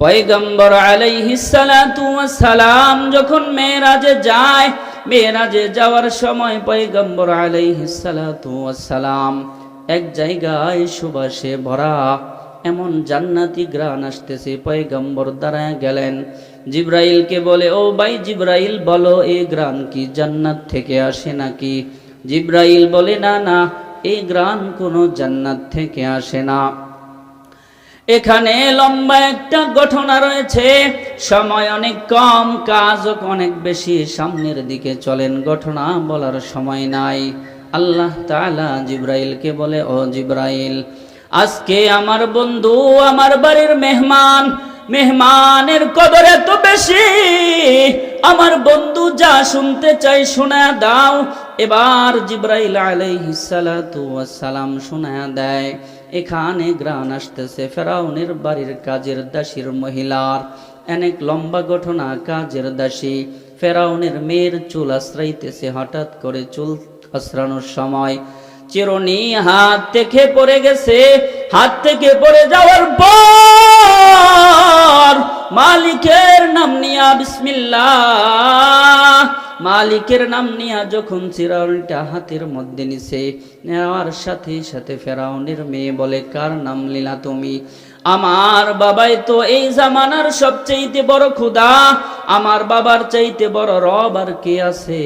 পয়গম্বর আলাইহিস সালাতু ওয়াস সালাম যখন মেরাজে যায়, মেরাজে যাওয়ার সময় পয়গম্বর আলাইহিস সালাতু ওয়াস সালাম এক জায়গায় সুবাসে ভরা এমন জান্নাতি ঘ্রাণ আসতেছে। পয়গম্বর দাঁড়ায় গেলেন, জিবরাইলকে বলে, ও ভাই জিবরাইল, বলো এই ঘ্রাণ কি জান্নাত থেকে আসে নাকি? জিবরাইল বলে, না না, এই ঘ্রাণ কোনো জান্নাত থেকে আসে না। এখানে লম্বা একটা ঘটনা রয়েছে, সময় অনেক কম, কাজ অনেক বেশি, সামনের দিকে চলেন, ঘটনা বলার সময় নাই। আল্লাহ তাআলা জিবরাইলকে বলে, ও জিবরাইল, আজকে আমার বন্ধু আমার বাড়ির মেহমান, মেহমানের কদর এত বেশি, আমার বন্ধু যা শুনতে চাই শোনা দাও। এবার জিবরাইল আলাইহিস সালাতু ওয়াস সালাম শোনা দেয়। এখানে ঘ্রাণ আসতেছে ফেরাউনের বাড়ির কাজের দাসীর মহিলার। অনেক লম্বা ঘটনা। কাজের দাসী ফেরাউনের মেয়ের চুল আশ্রাইতেছে। হঠাৎ করে চুল আশ্রানোর সময় চিরুনি হাত থেকে পড়ে গেছে। হাত থেকে পড়ে যাওয়ার পর মালিকের নাম নিয়া, বিসমিল্লাহ, মালিকের নাম নিয়া যখন চিরুনিটা হাতের মধ্যে নিছে, নেওয়ার সাথে সাথে ফেরাউনের মেয়ে বলে, কার নাম লীলা তুমি? আমার বাবাই তো এই জামানার সবচেয়ে বড় খোদা, আমার বাবার চাইতে বড় রব আর কে আছে?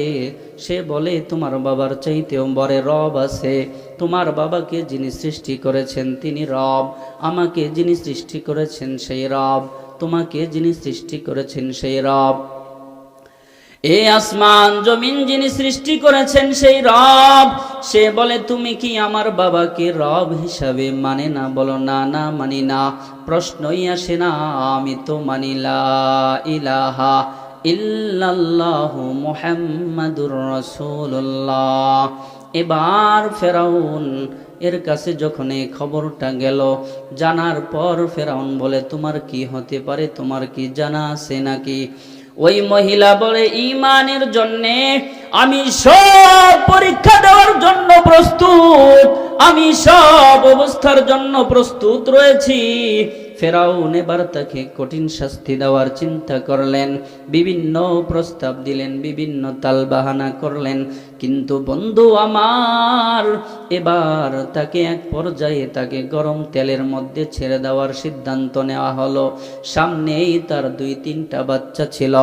সে বলে, তোমার বাবার চাইতেও বড় রব আছে। তোমার বাবাকে যিনি সৃষ্টি করেছেন তিনি রব, আমাকে যিনি সৃষ্টি করেছেন সেই রব, তোমাকে যিনি সৃষ্টি করেছেন সেই রব, এই আসমান জমিন যিনি সৃষ্টি করেছেন সেই রব। সে বলে, তুমি কি আমার বাবাকে রব হিসাবে মানে না? বলো, না না, মানি না, প্রশ্নই আসে না, আমি তো মানি লা ইলাহা ইল্লাল্লাহু মুহাম্মাদুর রাসূলুল্লাহ। এবার ফেরাউন এর কাছে যখন এই খবরটা গেল, জানার পর ফেরাউন বলে, তোমার কি হতে পারে, তোমার কি জানা আছে নাকি? ওই মহিলা বলে, ঈমানের জন্যে আমি সব পরীক্ষা দেওয়ার জন্য প্রস্তুত, আমি সব অবস্থার জন্য প্রস্তুত রয়েছি। ফেরাউন এবার তাকে কঠিন শাস্তি দেওয়ার চিন্তা করলেন, বিভিন্ন প্রস্তাব দিলেন, বিভিন্ন তালবাহানা করলেন, কিন্তু বন্ধু আমার, এবার তাকে এক পর্যায়ে তাকে গরম তেলের মধ্যে ছেড়ে দেওয়ার সিদ্ধান্ত নেওয়া হলো। সামনেই তার 2-3টা বাচ্চা ছিল।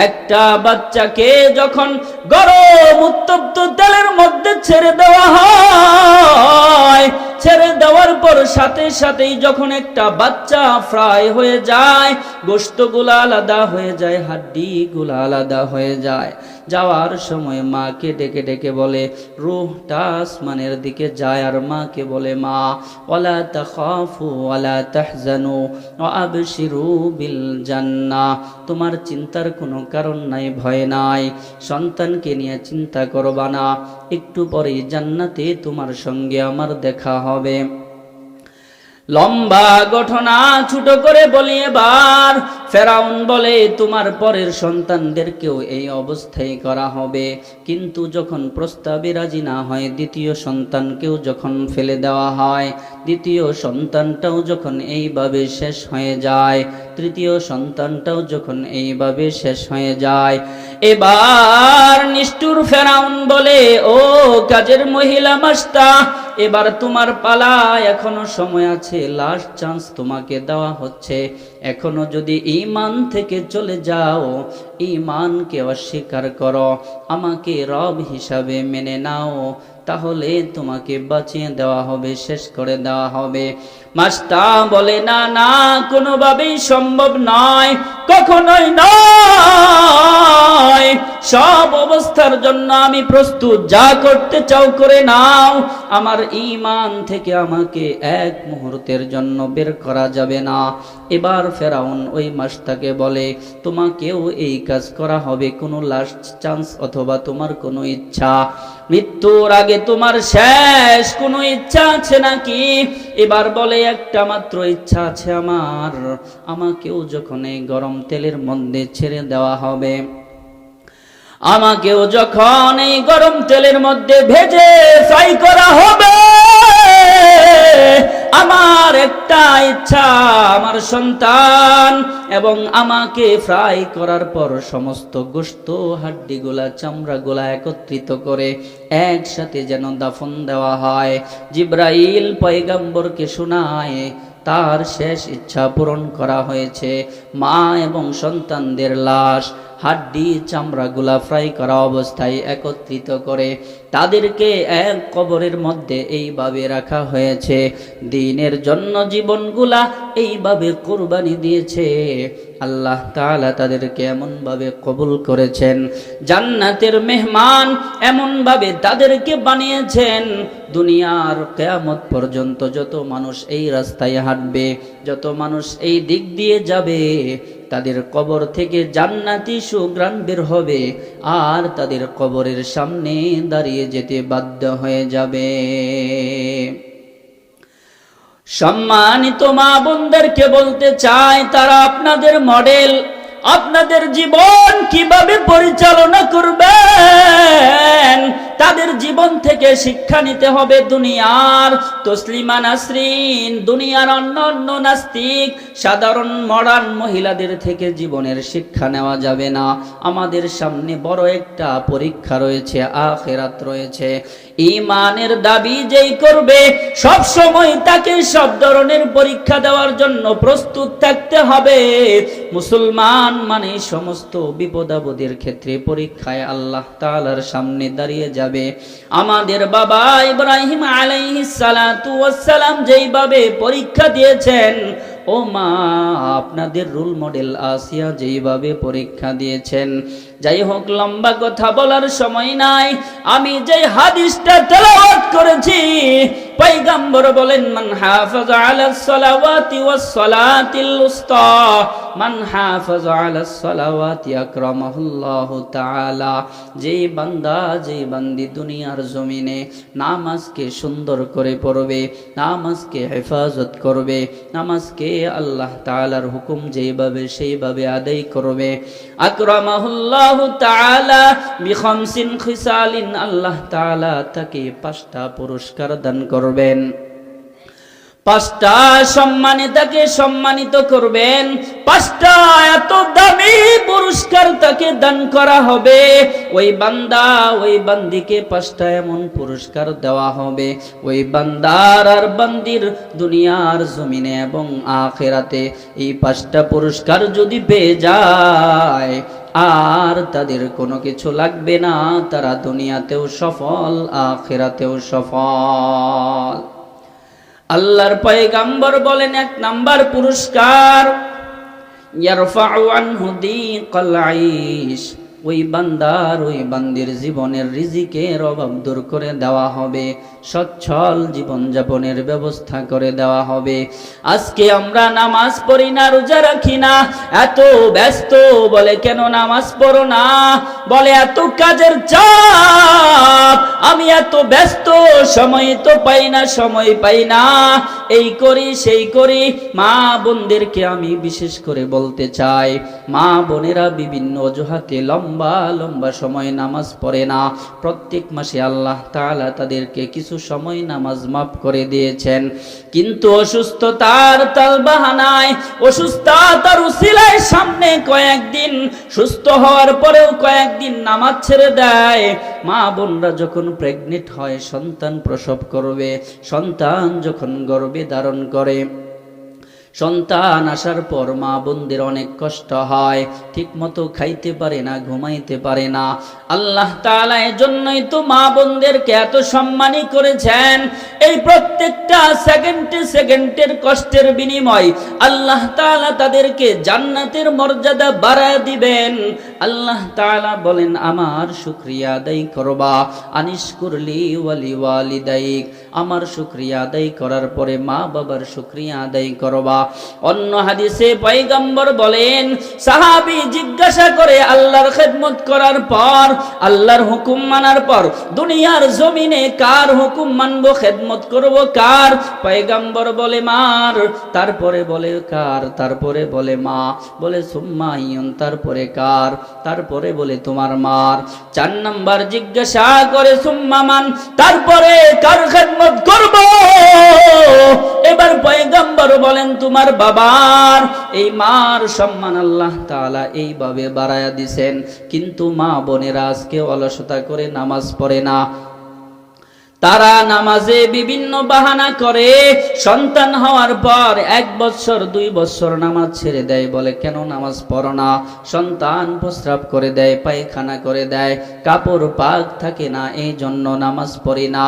একটা বাচ্চাকে যখন গরম উত্তপ্ত তেলের মধ্যে ছেড়ে দেওয়া হয়, ছেড়ে দেওয়ার পর সাথে সাথেই যখন একটা বাচ্চা ফ্রাই হয়ে যায়, গোশতগুলো আলাদা হয়ে যায়, হাড্ডিগুলো আলাদা হয়ে যায়, যাওয়ার সময় মাকে ডেকে ডেকে বলে, রূহটা আসমানের দিকে যায়, আর মাকে বলে, মা, ওয়ালা তাখাফু ওয়ালা তাহজানু ওয়া আবশিরু বিল জান্নাহ, তোমার চিন্তার কোনো কারণ নাই, ভয় নাই, সন্তানকে নিয়ে চিন্তা করবা না, একটু পরেই জান্নাতে তোমার সঙ্গে আমার দেখা হবে। লম্বা ঘটনা ছোট করে বলি। এবার ফেরাউন বলে, তোমার পরের সন্তানদেরকেও এই অবস্থায় করা হবে, কিন্তু যখন প্রস্তাবে রাজি না হয়, দ্বিতীয় সন্তানকেও যখন ফেলে দেওয়া হয়, দ্বিতীয় সন্তানটাও যখন এইভাবে শেষ হয়ে যায়, তৃতীয় সন্তানটাও যখন এইভাবে শেষ হয়ে যায়, এবার নিষ্ঠুর ফেরাউন বলে, ও কাজের মহিলা মাস্তা, এবার তোমার পালা, এখনো সময় আছে, লাস্ট চান্স তোমাকে দেওয়া হচ্ছে। এখনো যদি ঈমান থেকে চলে যাও, ঈমানকে অস্বীকার করো, আমাকে রব হিসাবে মেনে নাও, তাহলে তোমাকে বাঁচিয়ে দেওয়া হবে, শেষ করে দেওয়া হবে। মাস্তা বলে, না না, কোনোভাবেই সম্ভব নয়, কখনোই নয়, সব অবস্থার জন্য আমি প্রস্তুত, যা করতে চাও করে নাও, আমার ঈমান থেকে আমাকে এক মুহূর্তের জন্য বের করা যাবে না। এবার ফেরাউন ওই মাস্তাকে বলে, তোমাকেও এই কাজ করা হবে, কোনো লাস্ট চান্স অথবা তোমার কোনো ইচ্ছা, মৃত্যুর আগে তোমার শেষ কোনো ইচ্ছা আছে নাকি? এবার বলে, একটা মাত্র ইচ্ছা আছে আমার, আমাকেও যখন এই গরম তেলের মধ্যে ছেড়ে দেওয়া হবে, আমাকেও যখন এই গরম তেলের মধ্যে ভেজে ফ্রাই করা হবে, আমার একটা ইচ্ছা, আমার সন্তান এবং আমাকে ফ্রাই করার পর সমস্ত গোশত হাড্ডিগুলা চামড়াগুলা একত্রিত করে একসাথে যেন দাফন দেওয়া হয়। জিব্রাইল পয়গম্বরকে শোনায় তার শেষ ইচ্ছা পূরণ করা হয়েছে। মা এবং সন্তানদের লাশ হাড্ডি চামড়াগুলা ফ্রাই করা অবস্থায় একত্রিত করে তাদেরকে এক কবরের মধ্যে এইভাবে রাখা হয়েছে। দ্বীনের জন্য জীবনগুলা এইভাবে কুরবানি দিয়েছে। আল্লাহ তাআলা তাদেরকে এমনভাবে কবুল করেছেন, জান্নাতের মেহমান এমনভাবে তাদেরকে বানিয়েছেন। দুনিয়ার কিয়ামত পর্যন্ত যত মানুষ এই রাস্তায় হাঁটবে, যত মানুষ এই দিক দিয়ে যাবে, তাদের কবর থেকে জান্নাতি সুঘ্রাণ বের হবে আর তাদের কবরের সামনে দাঁড়িয়ে যেতে বাধ্য হয়ে যাবে। সম্মানিত মা বোনদেরকে বলতে চাই, তারা আপনাদের মডেল। আপনাদের জীবন কিভাবে পরিচালনা করবেন, তাদের জীবন থেকে শিক্ষা নিতে হবে। দুনিয়ার তসলিমা নাসরিন, দুনিয়ার অন্য নাস্তিক সাধারণ মডার্ন মহিলাদের থেকে জীবনের শিক্ষা নেওয়া যাবে না। আমাদের সামনে বড় একটা পরীক্ষা রয়েছে, আখিরাত রয়েছে। ঈমানের দাবি যেই করবে সব সময় তাকে সব ধরনের পরীক্ষা দেওয়ার জন্য প্রস্তুত থাকতে হবে। মুসলমান মানে সমস্ত বিপদ আপদের ক্ষেত্রে পরীক্ষায় আল্লাহ তাআলার সামনে দাঁড়িয়ে যাবে। আমাদের বাবা ইব্রাহিম আলাইহিস সালাতু ওয়াস সালাম যেইভাবে পরীক্ষা দিয়েছেন, ও মা আপনাদের রোল মডেল আসিয়া যেইভাবে পরীক্ষা দিয়েছেন। যাই হোক, লম্বা কথা বলার সময় নাই। আমি যে হাদিসটা তেলাওয়াত করেছি, পয়গম্বর বলেন, মান হাফাজা আলাস সালাওয়াতি ওয়াস সালাতিল উসতা, মান হাফাজা আলাস সালাওয়াতি আকরামাহুল্লাহু তাআলা। যেই বান্দা, যেই বান্দি দুনিয়ার জমিনে নামাজকে সুন্দর করে পড়বে, নামাজকে হেফাজত করবে, নামাজকে আল্লাহ তাআলার হুকুম যেইভাবে সেইভাবে আদায় করবে, আকরামাহুল্লাহু তাআলা বিখামসিন খিসালিন, আল্লাহ তাআলা তাকে 5টা পুরস্কার দান করবেন। 5টা সম্মানে তাকে সম্মানিত করবেন। 5টা এত দামি পুরস্কার তাকে দান করা হবে। ওই বান্দা, ওই বান্দিকে 5টা এমন পুরস্কার দেওয়া হবে, ওই বান্দার আর বান্দির দুনিয়ার জমিনে এবং আখিরাতে এই 5টা পুরস্কার যদি পেয়ে যায় আর তাদের কোনো কিছু লাগবে না, তারা দুনিয়াতেও সফল, আখিরাতেও সফল। আল্লাহর পয়গম্বর বলেন, 1 নাম্বার পুরস্কার, ইয়ারফাউ আনহু দিকাল আইশ, ওই বান্দার, ওই বান্দির জীবনের রিজিকের অভাব দূর করে দেওয়া হবে, সচ্ছল জীবনযাপনের ব্যবস্থা করে দেওয়া হবে। আজকে আমরা নামাজ পড়ি না, রোজা রাখি না, এত ব্যস্ত। বলে কেন নামাজ পড়ো না? বলে এত কাজের চাপ, আমি এত ব্যস্ত, সময় তো পাই না, সময় পাই না, এই করি সেই করি। মা বোনদেরকে আমি বিশেষ করে বলতে চাই, মা বোনেরা বিভিন্ন অজুহাতে লম্বা লম্বা সময় নামাজ পড়ে না। প্রত্যেক মাসে আল্লাহ তাআলা তাদেরকে কিছু সময় নামাজ মাফ করে দিয়েছেন, কিন্তু অসুস্থতার তালবাহানায়, অসুস্থতার উসিলায় সামনে কয়েকদিন সুস্থ হওয়ার পরেও কয়েকদিন নামাজ ছেড়ে দেয়। মা বোনরা যখন প্রেগনেন্ট হয়, সন্তান প্রসব করবে, সন্তান যখন গর্ভে ধারণ করে, সন্তান আসার পর মা বোনদের অনেক কষ্ট হয়, ঠিক মতো খাইতে পারে না, ঘুমাইতে পারে না। আল্লাহ তাআলা এজন্যই তো মা বোনদেরকে এত সম্মানী করেছেন। এই প্রত্যেকটা সেকেন্ডে সেকেন্ডের কষ্টের বিনিময় আল্লাহ তাআলা তাদেরকে জান্নাতের মর্যাদা বাড়ায় দিবেন। আল্লাহ তাআলা বলেন, আমার শুকরিয়া আদায় করবা, আনিশকুরলি ওয়ালি ওয়ালিদাইক, আমার শুকরিয়া আদায় করার পরে মা বাবার শুকরিয়া আদায় করবা। অন্য হাদিসে পয়গম্বর বলেন, সাহাবী জিজ্ঞাসা করে আল্লাহর খেদমত করার পর, আল্লাহর হুকুম মানার পর দুনিয়ার জমিনে কার হুকুম মানব, খেদমত করব কার? পয়গম্বর বলে মার। তারপরে বলে কার? তারপরে বলে মা। বলে সুম্মা ইয়ুন, তারপরে কার? তারপরে বলে তোমার মার। 4 নাম্বার জিজ্ঞাসা করে সুম্মা মান, তারপরে কার খেদমত করব? এবার পয়গম্বর বলেন তোমার বাবার। এই মার সম্মান আল্লাহ তাআলা এইভাবে বাড়ায়া দিছেন, কিন্তু মা বোনেরা আজকে অলসতা করে নামাজ পড়ে না। তারা নামাজে বিভিন্ন বাহানা করে, সন্তান হওয়ার পর 1 বছর 2 বছর নামাজ ছেড়ে দেয়, বলে কেন নামাজ পড়ো না? সন্তান প্রস্রাব করে দেয়, পায়খানা করে দেয়, কাপড় পাক থাকে না, এই জন্য নামাজ পড়ি না।